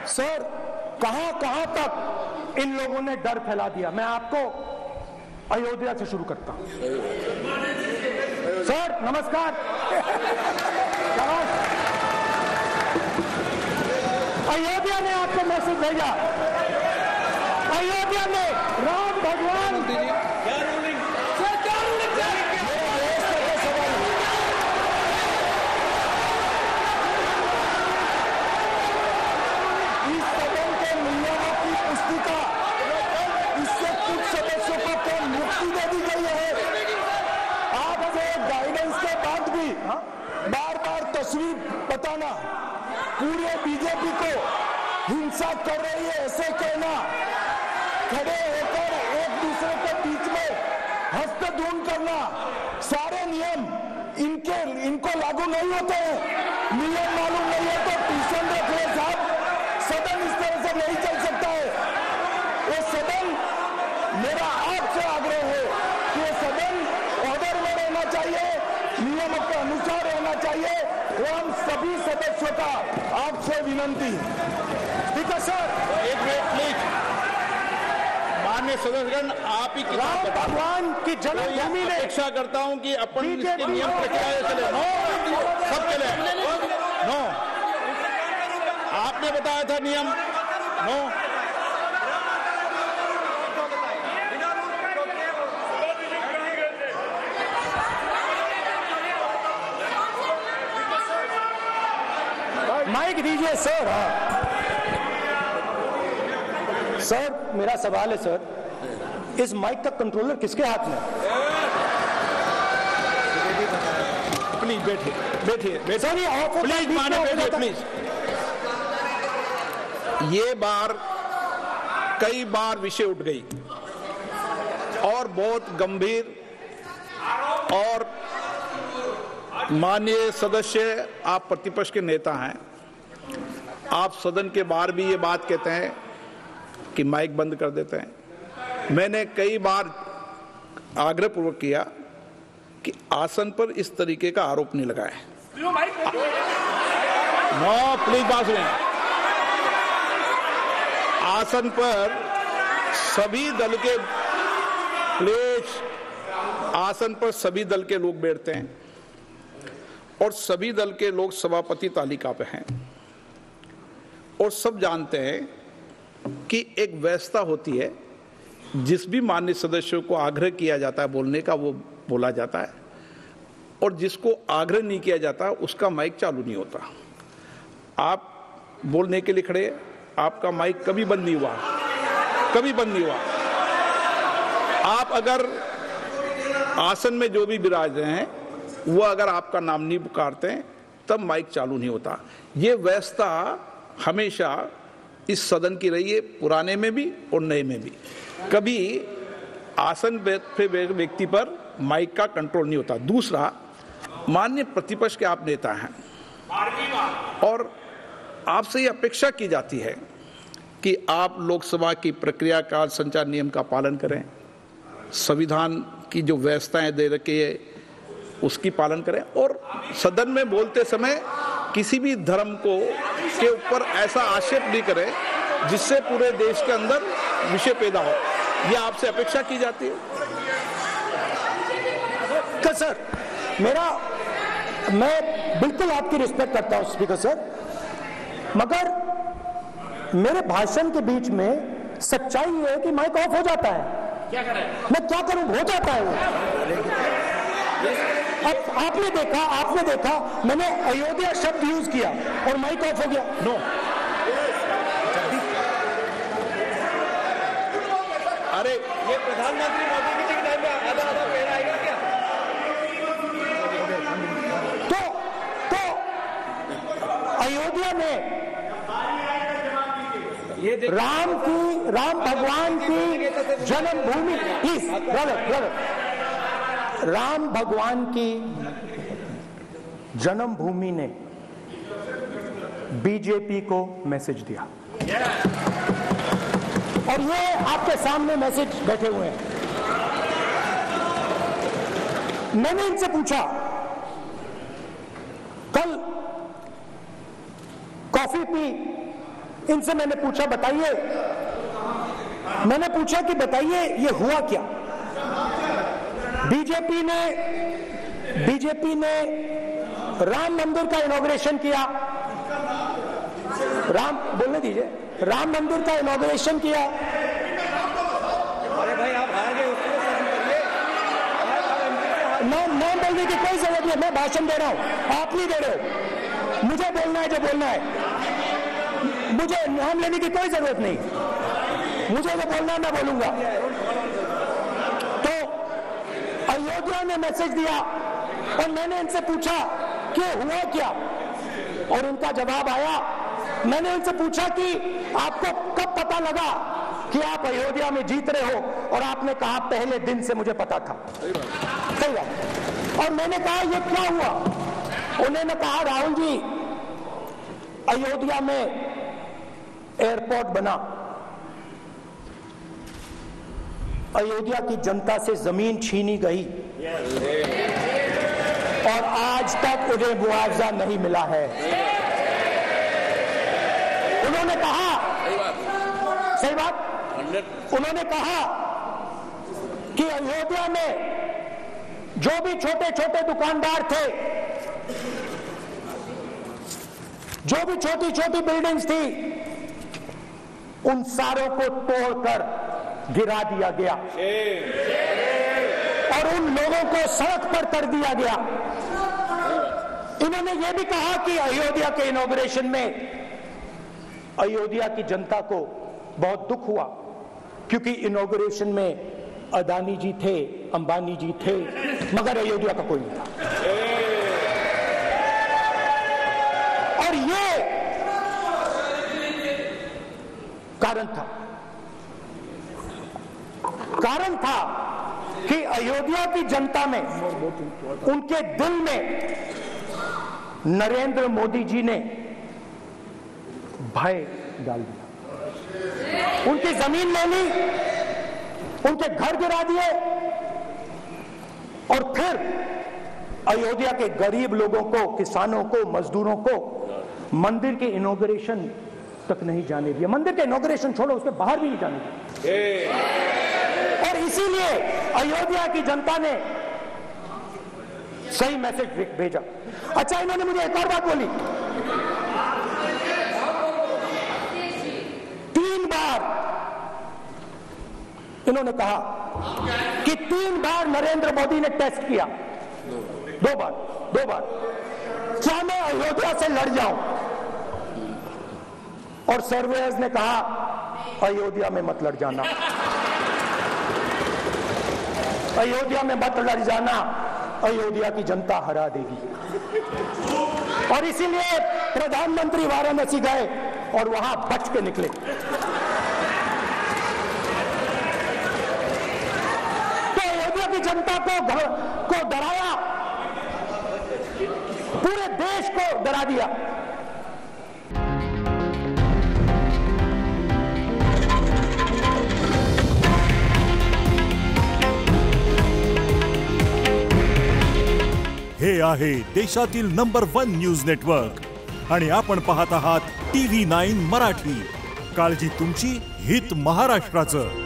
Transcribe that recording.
Sir, कहां तक इन लोगों ने डर फैला दिया। मैं आपको अयोध्या से शुरू करता हूं। सर नमस्कार। अयोध्या ने आपको मैसेज भेजा। अयोध्या में राम भगवान तस्वीर बताना, पूरे बीजेपी को हिंसा कर रही है ऐसे कहना, खड़े होकर एक दूसरे के बीच में हस्तधून करना, सारे नियम इनको लागू नहीं होते हैं। नियम मालूम नहीं है तो ट्यूशन रख ले साहब। सदन इस तरह से नहीं चल सकता है। ये सदन, मेरा आपसे आग्रह है कि ये सदन ऑर्डर में रहना चाहिए, नियम के अनुसार रहना चाहिए। वो हम सभी सदस्यों का आपसे विनंती। स्पीकर सर, एक मिनट प्लीज। माननीय सदस्यगण, आप ही राम भगवान की जन्मभूमि में अपेक्षा करता हूं कि अपन इसके नियम प्रक्रिया चले। नो, सब चले। नो, आपने बताया था नियम। नो, माइक दीजिए सर। सर मेरा सवाल है सर, इस माइक का कंट्रोलर किसके हाथ में? प्लीज बैठिए। प्लीज माने बैठिए प्लीज। ये बार कई बार विषय उठ गई और बहुत गंभीर, और माननीय सदस्य, आप प्रतिपक्ष के नेता हैं, आप सदन के बाहर भी ये बात कहते हैं कि माइक बंद कर देते हैं। मैंने कई बार आग्रहपूर्वक किया कि आसन पर इस तरीके का आरोप नहीं लगाए। नो प्लीज, बात सुनिए। आसन पर सभी दल के, प्लीज, आसन पर सभी दल के लोग बैठते हैं और सभी दल के लोग सभापति तालिका पे हैं और सब जानते हैं कि एक व्यवस्था होती है। जिस भी माननीय सदस्यों को आग्रह किया जाता है बोलने का, वो बोला जाता है, और जिसको आग्रह नहीं किया जाता उसका माइक चालू नहीं होता। आप बोलने के लिए खड़े, आपका माइक कभी बंद नहीं हुआ, कभी बंद नहीं हुआ। आप अगर आसन में जो भी विराज रहे हैं वो अगर आपका नाम नहीं पुकारते हैं तब माइक चालू नहीं होता। ये व्यवस्था हमेशा इस सदन की रही है, पुराने में भी और नए में भी। कभी आसन पे व्यक्ति पर माइक का कंट्रोल नहीं होता। दूसरा, माननीय प्रतिपक्ष के आप नेता हैं और आपसे ये अपेक्षा की जाती है कि आप लोकसभा की प्रक्रिया का, संचार नियम का पालन करें, संविधान की जो व्यवस्थाएं दे रखी है उसकी पालन करें, और सदन में बोलते समय किसी भी धर्म को के ऊपर ऐसा आक्षेप नहीं करें जिससे पूरे देश के अंदर विषय पैदा हो। यह आपसे अपेक्षा की जाती है। सर, मैं बिल्कुल आपकी रिस्पेक्ट करता हूं स्पीकर सर, मगर मेरे भाषण के बीच में सच्चाई ये है कि माइक ऑफ हो जाता है। क्या करें? मैं क्या करूं, हो जाता है वो। अब आपने देखा मैंने अयोध्या शब्द यूज किया और माइक ऑफ हो गया। नो, अरे ये प्रधानमंत्री मोदी जी के टाइम में आधा पेड़ आएगा क्या? तो अयोध्या में राम भगवान की जन्मभूमि, प्लीज ब्रदर, राम भगवान की जन्मभूमि ने बीजेपी को मैसेज दिया और ये आपके सामने मैसेज बैठे हुए हैं। मैंने इनसे पूछा, कल कॉफी पी इनसे मैंने पूछा बताइए, मैंने पूछा कि बताइए ये हुआ क्या। बीजेपी ने राम मंदिर का इनॉग्रेशन किया, बोलने दीजिए, राम मंदिर का इनॉग्रेशन किया। अरे भाई आप हार गए, नाम बोलने की कोई जरूरत नहीं, मैं भाषण दे रहा हूं, आप नहीं दे रहे हो। मुझे बोलना है जो बोलना है, मुझे नाम लेने की कोई जरूरत नहीं, मुझे जो बोलना है मैं बोलूंगा। तो अयोध्या ने मैसेज दिया और मैंने इनसे पूछा कि हुआ क्या, और उनका जवाब आया। मैंने उनसे पूछा कि आपको कब पता लगा कि आप अयोध्या में जीत रहे हो, और आपने कहा पहले दिन से मुझे पता था। सही बात। और मैंने कहा ये क्या हुआ, उन्होंने कहा राहुल जी अयोध्या में एयरपोर्ट बना, अयोध्या की जनता से जमीन छीनी गई और आज तक उन्हें मुआवजा नहीं मिला है। उन्होंने कहा, सही बात, उन्होंने कहा कि अयोध्या में जो भी छोटे छोटे दुकानदार थे, जो भी छोटी छोटी बिल्डिंग्स थी, उन सारों को तोड़कर गिरा दिया गया और उन लोगों को सड़क पर कर दिया गया। इन्होंने यह भी कहा कि अयोध्या के इनॉग्रेशन में अयोध्या की जनता को बहुत दुख हुआ, क्योंकि इनॉग्रेशन में अदानी जी थे, अंबानी जी थे, मगर अयोध्या का कोई नहीं था। और ये कारण था कि अयोध्या की जनता में, उनके दिल में नरेंद्र मोदी जी ने भय डाल दिया, उनकी जमीन ले ली, उनके घर गिरा दिए, और फिर अयोध्या के गरीब लोगों को, किसानों को, मजदूरों को मंदिर के इनॉग्रेशन तक नहीं जाने दिया। मंदिर के इनॉग्रेशन छोड़ो, उसके बाहर भी नहीं जाने दिया। और इसीलिए अयोध्या की जनता ने सही मैसेज भेजा। अच्छा, इन्होंने मुझे एक और बात बोली, 3 बार इन्होंने कहा कि 3 बार नरेंद्र मोदी ने टेस्ट किया, 2 बार, क्या मैं अयोध्या से लड़ जाऊं? और सर्वेयर्स ने कहा अयोध्या में मत लड़ जाना, अयोध्या में मत लड़ जाना, अयोध्या की जनता हरा देगी। और इसीलिए प्रधानमंत्री वाराणसी गए और वहां बच के निकले। तो अयोध्या की जनता को डराया, पूरे देश को डरा दिया। हे आहे देशातील नंबर 1 न्यूज नेटवर्क आणि आपण पाहत आहात TV9 मराठी। काळजी तुमची, हित महाराष्ट्राचं।